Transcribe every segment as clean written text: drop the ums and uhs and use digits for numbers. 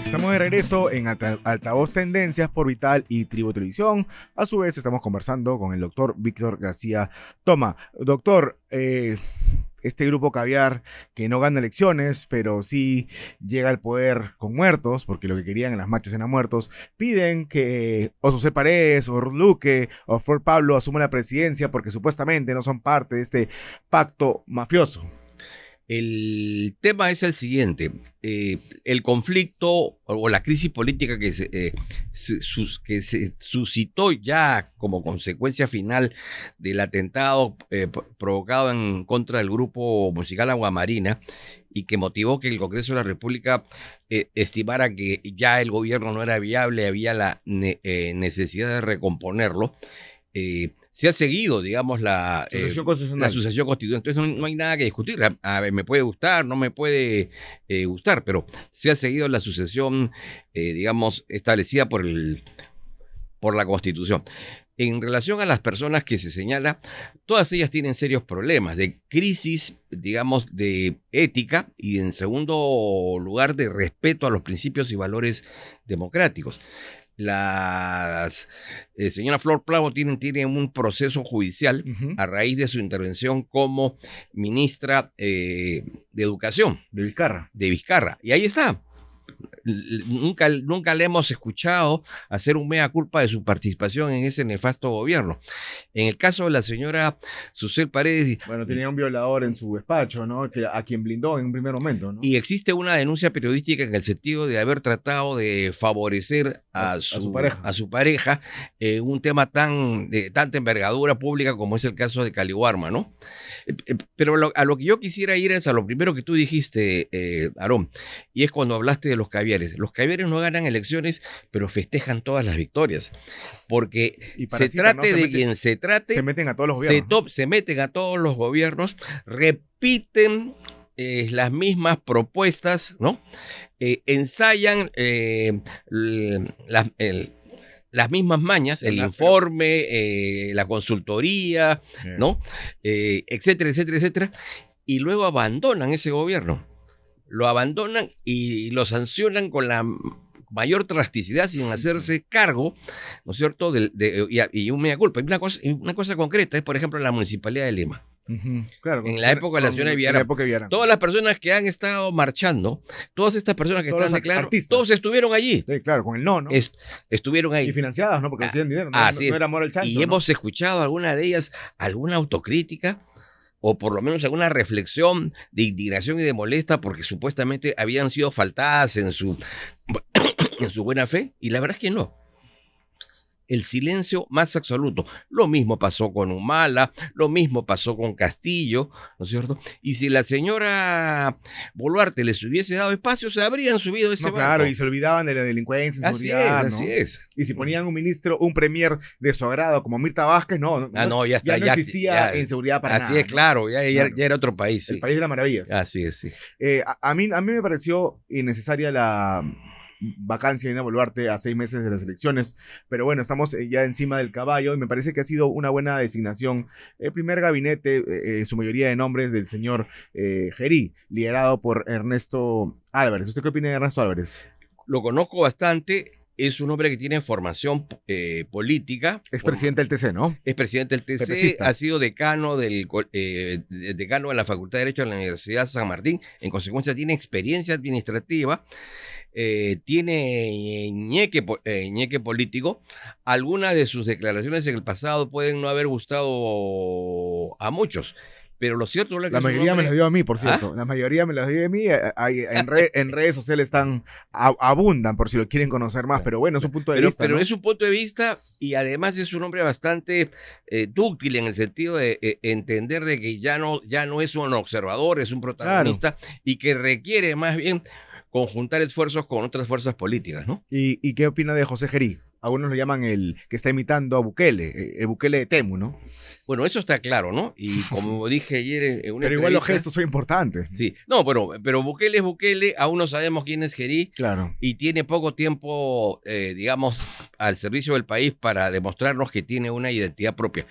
Estamos de regreso en Altavoz Tendencias por Vital y Tribu Televisión. A su vez, estamos conversando con el doctor Víctor García Toma. Doctor, este grupo caviar que no gana elecciones, pero sí llega al poder con muertos, porque lo que querían en las marchas eran muertos, piden que o José Paredes, o Luque, o Flor Pablo asuman la presidencia porque supuestamente no son parte de este pacto mafioso. El tema es el siguiente, el conflicto o la crisis política que se suscitó ya como consecuencia final del atentado provocado en contra del grupo musical Aguamarina y que motivó que el Congreso de la República estimara que ya el gobierno no era viable, había la necesidad de recomponerlo. Se ha seguido, digamos, la sucesión constitucional. Entonces no hay nada que discutir. A ver, me puede gustar, no me puede gustar, pero se ha seguido la sucesión, digamos, establecida por la Constitución. En relación a las personas que se señala, todas ellas tienen serios problemas de crisis, digamos, de ética y, en segundo lugar, de respeto a los principios y valores democráticos. La señora Flor Pablo tiene un proceso judicial a raíz de su intervención como ministra de Educación. De Vizcarra. Y ahí está. Nunca le hemos escuchado hacer un mea culpa de su participación en ese nefasto gobierno. En el caso de la señora Susel Paredes... Bueno, tenía un violador en su despacho, ¿no? A quien blindó en un primer momento, ¿no? Y existe una denuncia periodística en el sentido de haber tratado de favorecer a su pareja en un tema de tanta envergadura pública como es el caso de Caliwarma, ¿no? Pero a lo que yo quisiera ir es a lo primero que tú dijiste, Aarón, y es cuando hablaste de los caviares. Los caviares no ganan elecciones, pero festejan todas las victorias. Porque se trate de quien se trate, se meten a todos los gobiernos. Se meten a todos los gobiernos, repiten las mismas propuestas, ¿no? Ensayan las mismas mañas, el informe, la consultoría, ¿no? Etcétera, etcétera, etcétera. Y luego abandonan ese gobierno. Lo abandonan y lo sancionan con la mayor drasticidad sin hacerse cargo, ¿no es cierto? Y un mea culpa. Una cosa concreta es, por ejemplo, la Municipalidad de Lima. Claro, en la época de la señora Villarán. Todas las personas que han estado marchando, todas estas personas que están declarando, todos estuvieron allí. Sí, claro, con el no. Estuvieron ahí. Y financiadas, ¿no? Porque recibían dinero. No era amor al chancho. Y hemos escuchado alguna de ellas, alguna autocrítica, o por lo menos alguna reflexión de indignación y de molestia porque supuestamente habían sido faltadas en su buena fe, y la verdad es que no. El silencio más absoluto. Lo mismo pasó con Humala, lo mismo pasó con Castillo, ¿no es cierto? Y si la señora Boluarte les hubiese dado espacio, se habrían subido ese barco. Claro, y se olvidaban de la delincuencia, inseguridad, así es. Y si ponían un ministro, un premier de su agrado, como Mirta Vázquez, ya no existía inseguridad para nada. Así es, claro, ya era otro país. El país de las maravillas. Así es, sí. A mí me pareció innecesaria la vacancia de Dina Boluarte a 6 meses de las elecciones, pero bueno, estamos ya encima del caballo y me parece que ha sido una buena designación. El primer gabinete, su mayoría de nombres del señor Gerí, liderado por Ernesto Álvarez. ¿Usted qué opina de Ernesto Álvarez? Lo conozco bastante. Es un hombre que tiene formación política. Es presidente del TC, ¿no? Es presidente del TC, Pepecista. Ha sido decano decano de la Facultad de Derecho de la Universidad San Martín. En consecuencia, tiene experiencia administrativa. Tiene ñeque político. Algunas de sus declaraciones en el pasado pueden no haber gustado a muchos, pero lo cierto es que la mayoría me las dio a mí, por cierto. La mayoría me las dio a mí. En redes sociales abundan, por si lo quieren conocer más, pero bueno, es un punto de vista. Pero ¿no? es un punto de vista y además es un hombre bastante dúctil en el sentido de entender de que ya no es un observador, es un protagonista, claro, y que requiere más bien conjuntar esfuerzos con otras fuerzas políticas, ¿no? ¿Y qué opina de José Gerí? Algunos lo llaman el que está imitando a Bukele, el Bukele de Temu, ¿no? Bueno, eso está claro, ¿no? Y como dije ayer en una Pero igual los gestos son importantes. Sí, no, pero Bukele es Bukele, aún no sabemos quién es Gerí. Claro. Y tiene poco tiempo, digamos, al servicio del país para demostrarnos que tiene una identidad propia.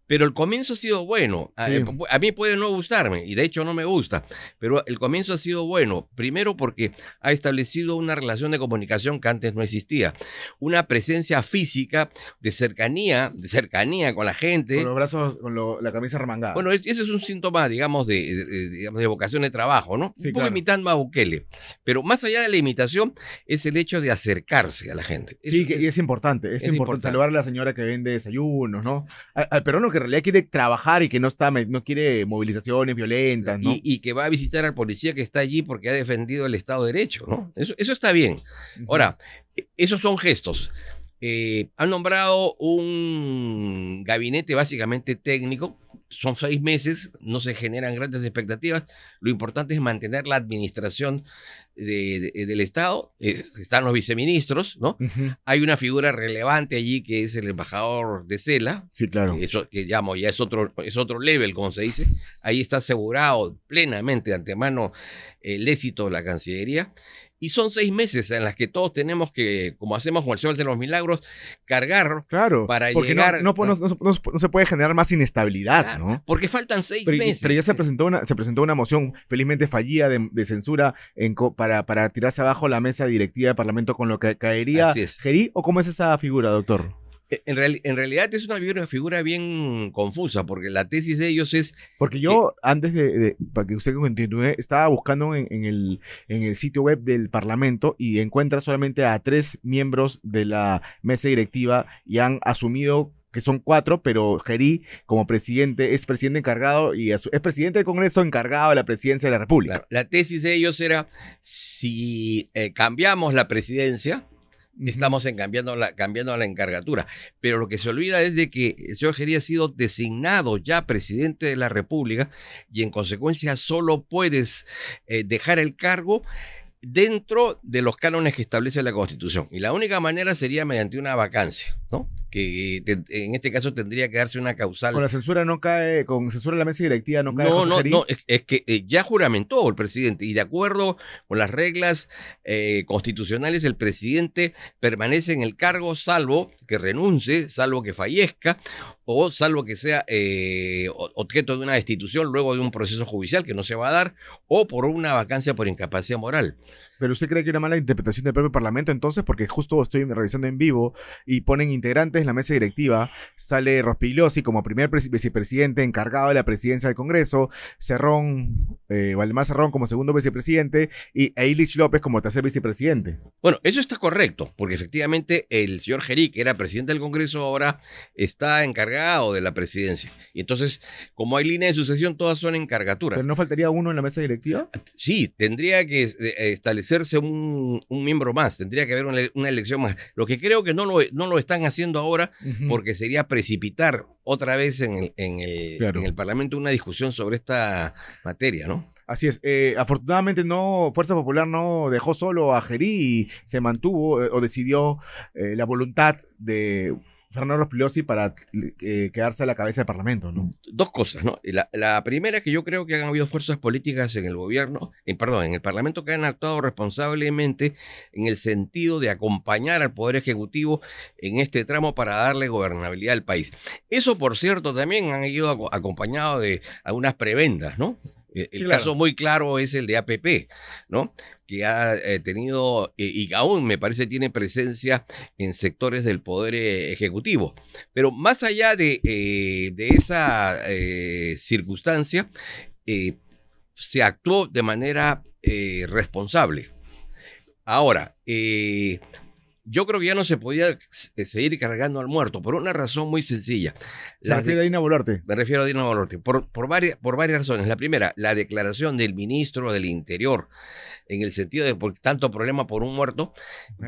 Pero el comienzo ha sido bueno. Sí. A mí puede no gustarme, y de hecho no me gusta, pero el comienzo ha sido bueno. Primero porque ha establecido una relación de comunicación que antes no existía. Una presencia física de cercanía con la gente. Con los brazos, con la camisa remangada. Bueno, ese es un síntoma, digamos, de vocación de trabajo, ¿no? Sí, un poco claro. imitando a Bukele. Pero más allá de la imitación, es el hecho de acercarse a la gente. Sí, y es importante. Es importante saludar a la señora que vende desayunos, ¿no? Al peruano que en realidad quiere trabajar y que no quiere movilizaciones violentas, ¿no? Y que va a visitar al policía que está allí porque ha defendido el Estado de Derecho, ¿no? Eso está bien. Ahora, esos son gestos. Han nombrado un gabinete básicamente técnico. Son 6 meses, no se generan grandes expectativas. Lo importante es mantener la administración del Estado. Están los viceministros, ¿no? Hay una figura relevante allí que es el embajador de Cela. Sí, claro. Eso que llamo ya es otro level, como se dice. Ahí está asegurado plenamente de antemano el éxito de la Cancillería. Y son 6 meses en las que todos tenemos que, como hacemos con el Sol de los Milagros, cargar para porque llegar. No se puede generar más inestabilidad, Claro, ¿no? porque faltan 6 meses. Pero ya se presentó una moción felizmente fallida de censura para tirarse abajo la mesa directiva del Parlamento, con lo que caería Gerí. ¿O cómo es esa figura, doctor? En realidad es una figura bien confusa, porque la tesis de ellos es... Porque yo, antes para que usted continúe, estaba buscando en el sitio web del Parlamento y encuentra solamente a 3 miembros de la mesa directiva y han asumido que son 4, pero Gerí, como presidente, es presidente encargado y es presidente del Congreso encargado de la presidencia de la República. Claro, la tesis de ellos era, si cambiamos la presidencia, estamos cambiando la encargatura. Pero lo que se olvida es de que el señor Gerí ha sido designado ya presidente de la República y en consecuencia solo puedes dejar el cargo dentro de los cánones que establece la Constitución. Y la única manera sería mediante una vacancia, ¿no? Que en este caso tendría que darse una causal. Con la censura no cae, con censura de la mesa directiva no cae José Gerí. No, es que ya juramentó el presidente y de acuerdo con las reglas constitucionales, el presidente permanece en el cargo salvo que renuncie, salvo que fallezca o salvo que sea objeto de una destitución luego de un proceso judicial que no se va a dar o por una vacancia por incapacidad moral. ¿Pero usted cree que era mala interpretación del propio Parlamento entonces? Porque justo estoy revisando en vivo y ponen integrantes en la mesa directiva. Sale Rospigliosi como primer vicepresidente encargado de la presidencia del Congreso, Valdemar Cerrón como segundo vicepresidente y Eilich López como tercer vicepresidente. Bueno, eso está correcto, porque efectivamente el señor Gerí, que era presidente del Congreso, ahora está encargado de la presidencia. Y entonces, como hay línea de sucesión, todas son encargaturas. ¿Pero no faltaría uno en la mesa directiva? Sí, tendría que establecerse un miembro más, tendría que haber una elección más. Lo que creo que no lo están haciendo ahora, porque sería precipitar otra vez en el Parlamento una discusión sobre esta materia, ¿no? Así es. Afortunadamente Fuerza Popular no dejó solo a Gerí y se mantuvo o decidió la voluntad de Fernando Rospigliosi para quedarse a la cabeza del Parlamento, ¿no? 2 cosas, ¿no? La primera es que yo creo que han habido fuerzas políticas en el gobierno, en el Parlamento, que han actuado responsablemente en el sentido de acompañar al Poder Ejecutivo en este tramo para darle gobernabilidad al país. Eso, por cierto, también han ido acompañado de algunas prebendas, ¿no? El caso muy claro es el de APP, ¿no? Que ha tenido y aún me parece tiene presencia en sectores del Poder Ejecutivo. Pero más allá de esa circunstancia, se actuó de manera responsable. Ahora, yo creo que ya no se podía seguir cargando al muerto por una razón muy sencilla. ¿Se refiere a Dina Boluarte? Me refiero a Dina Boluarte. Por varias razones. La primera, la declaración del ministro del Interior, en el sentido de por tanto problema por un muerto,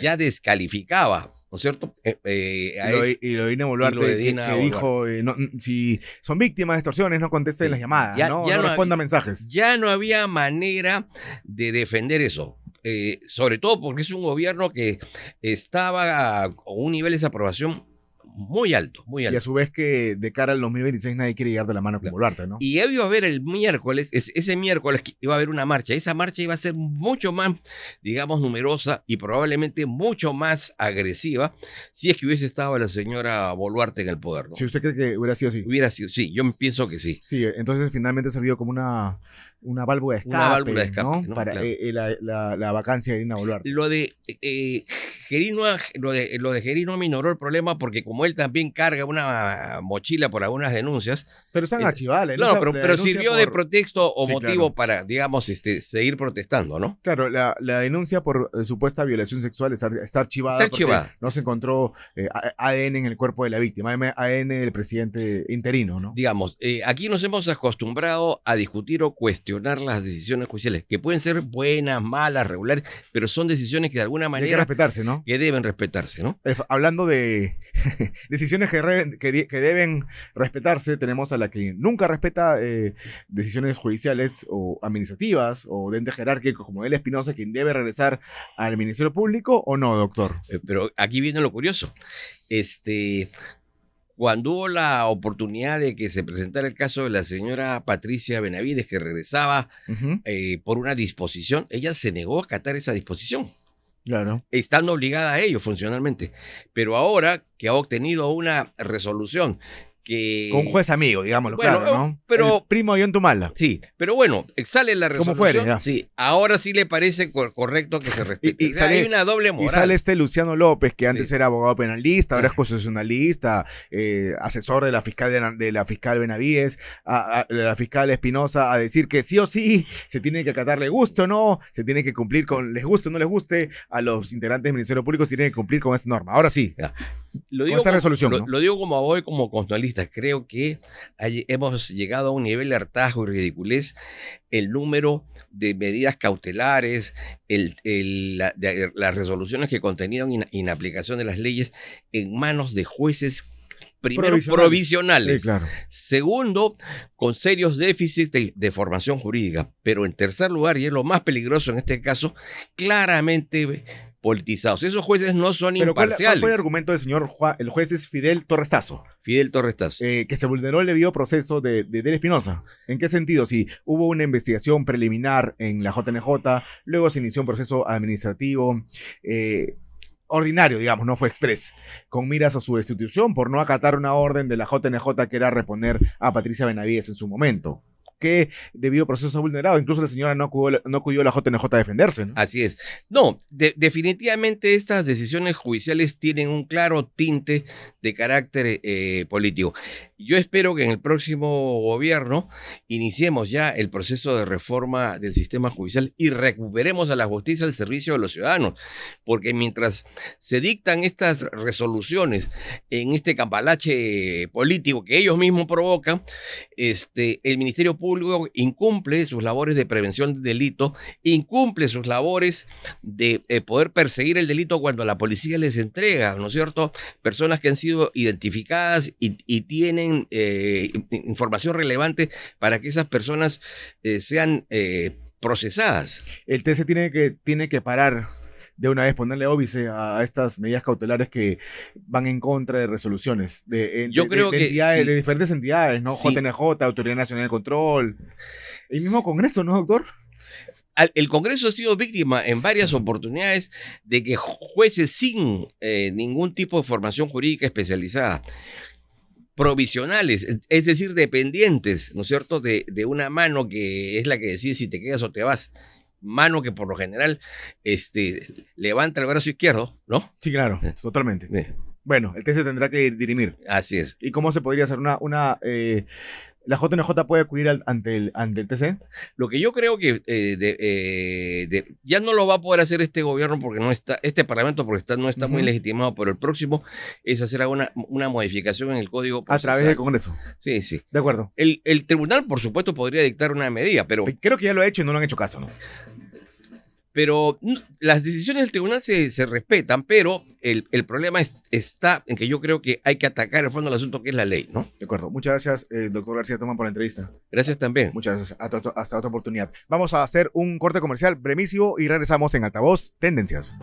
ya descalificaba, ¿no es cierto? Y lo de Dina Boluarte, que dijo, si son víctimas de extorsiones, no contesten las llamadas, no respondan mensajes. Ya no había manera de defender eso. Sobre todo porque es un gobierno que estaba con un nivel de desaprobación muy alto, muy Y alto. a su vez que de cara al 2026 nadie quiere llegar de la mano con Boluarte, ¿no? Y iba a haber el miércoles, ese miércoles iba a haber una marcha. Esa marcha iba a ser mucho más, digamos, numerosa y probablemente mucho más agresiva si es que hubiese estado la señora Boluarte en el poder, ¿no? Si usted cree que hubiera sido así. Hubiera sido, sí, yo pienso que sí. Sí, entonces finalmente ha servido como una válvula de escape, Una válvula de escape, ¿no? ¿no? Para Claro. la vacancia de Dina Boluarte. Lo de Gerino, lo de Gerino minoró el problema porque como él también carga una mochila por algunas denuncias. Pero están archivadas. Claro, pero sirvió de pretexto o Sí, motivo claro. para, digamos, seguir protestando, ¿no? Claro, la denuncia por supuesta violación sexual está archivada. Está archivada. Porque no se encontró ADN en el cuerpo de la víctima, ADN del presidente interino, ¿no? Digamos, aquí nos hemos acostumbrado a discutir o cuestionar las decisiones judiciales, que pueden ser buenas, malas, regulares, pero son decisiones que de alguna Y hay que manera respetarse, ¿no? que deben respetarse, ¿no? Hablando de decisiones que deben respetarse, tenemos a la que nunca respeta decisiones judiciales o administrativas o de ente jerárquico como él Espinosa, quien debe regresar al Ministerio Público, ¿o no, doctor? Pero aquí viene lo curioso. Cuando hubo la oportunidad de que se presentara el caso de la señora Patricia Benavides, que regresaba por una disposición, ella se negó a acatar esa disposición. Claro. Estando obligada a ello funcionalmente. Pero ahora que ha obtenido una resolución que... Con un juez amigo, digámoslo, Bueno, claro, ¿no? pero- El primo de Ollantumala. Sí, pero bueno, sale la Como resolución. fuere, ya. Sí, ahora sí le parece correcto que se respete. Y O sea, sale- hay una doble Y moral. sale este Luciano López, que antes Sí. era abogado penalista, ahora es Ah. constitucionalista, asesor de la fiscal Benavides, de la fiscal Espinosa, a decir que sí o sí se tiene que acatar, le guste o no, se tiene que cumplir con, les guste o no les guste, a los integrantes del Ministerio Público tienen que cumplir con esta norma. Ahora sí, Lo con esta resolución, lo, ¿no? lo digo como abogado y como constitucionalista. Creo que hemos llegado a un nivel de hartazgo y ridiculez. El número de medidas cautelares, las resoluciones que contenían inaplicación de las leyes en manos de jueces, primero provisionales. Sí, claro. Segundo, con serios déficits de formación jurídica. Pero en tercer lugar, y es lo más peligroso en este caso, claramente politizados. Esos jueces no son Pero ¿cuál imparciales. fue el argumento del señor el juez es Fidel Torres Tasso? Fidel Torres Tasso. Que se vulneró el debido proceso de Del Espinosa. ¿En qué sentido? Si hubo una investigación preliminar en la JNJ, luego se inició un proceso administrativo ordinario, digamos, no fue express, con miras a su destitución por no acatar una orden de la JNJ que era reponer a Patricia Benavides en su momento. Que debido proceso ha vulnerado, incluso la señora no acudió a la JNJ a defenderse, ¿no? Así es. No, definitivamente estas decisiones judiciales tienen un claro tinte de carácter político. Yo espero que en el próximo gobierno iniciemos ya el proceso de reforma del sistema judicial y recuperemos a la justicia al servicio de los ciudadanos, porque mientras se dictan estas resoluciones en este cambalache político que ellos mismos provocan, el Ministerio Público incumple sus labores de prevención del delito, incumple sus labores de poder perseguir el delito cuando la policía les entrega, ¿no es cierto?, personas que han sido identificadas y tienen información relevante para que esas personas sean procesadas. El TC tiene que parar de una vez, ponerle óbice a estas medidas cautelares que van en contra de resoluciones Yo creo que entidades, sí. de diferentes entidades, ¿no? Sí. JNJ, Autoridad Nacional de Control, el mismo Congreso, ¿no, doctor? El Congreso ha sido víctima en varias oportunidades de que jueces sin ningún tipo de formación jurídica especializada, provisionales, es decir, dependientes, ¿no es cierto?, de una mano que es la que decide si te quedas o te vas. Mano que por lo general levanta el brazo izquierdo, ¿no? Sí, claro, totalmente. Bueno, el TC tendrá que dirimir. Así es. ¿Y cómo se podría hacer la JNJ puede acudir ante el TC? Lo que yo creo que ya no lo va a poder hacer este gobierno porque no está, este parlamento porque no está muy legitimado, pero el próximo es hacer una modificación en el Código Procesal. A través del Congreso. Sí, sí. De acuerdo. El tribunal, por supuesto, podría dictar una medida, pero Creo que ya lo ha hecho y no lo han hecho caso, ¿no? Las decisiones del tribunal se respetan, pero el problema está en que yo creo que hay que atacar el fondo del asunto, que es la ley, ¿no? De acuerdo. Muchas gracias, doctor García Toma, por la entrevista. Gracias también. Muchas gracias. Hasta otra oportunidad. Vamos a hacer un corte comercial brevísimo y regresamos en Altavoz Tendencias.